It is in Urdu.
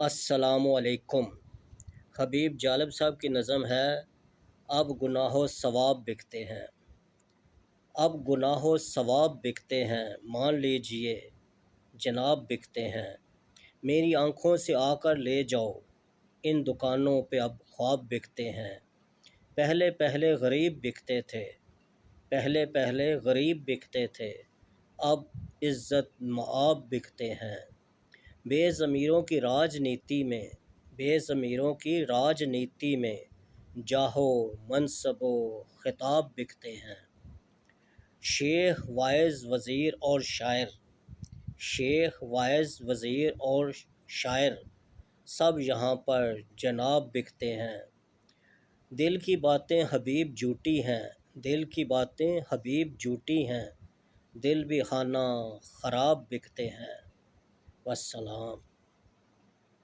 السلام علیکم۔ حبیب جالب صاحب کی نظم ہے، اب گناہ و ثواب بکتے ہیں۔ اب گناہ و ثواب بکتے ہیں، مان لیجئے جناب بکتے ہیں۔ میری آنکھوں سے آ کر لے جاؤ، ان دکانوں پہ اب خواب بکتے ہیں۔ پہلے پہلے غریب بکتے تھے، پہلے پہلے غریب بکتے تھے، اب عزت مآب بکتے ہیں۔ بے ضمیروں کی راجنیتی میں، بے ضمیروں کی راجنیتی میں جاہ و منصب و خطاب بکتے ہیں۔ شیخ واعظ وزیر اور شاعر، شیخ واعظ وزیر اور شاعر سب یہاں پر جناب بکتے ہیں۔ دل کی باتیں حبیب جھوٹی ہیں، دل کی باتیں حبیب جھوٹی ہیں، دل بھی خانہ خراب بکتے ہیں۔ والسلام۔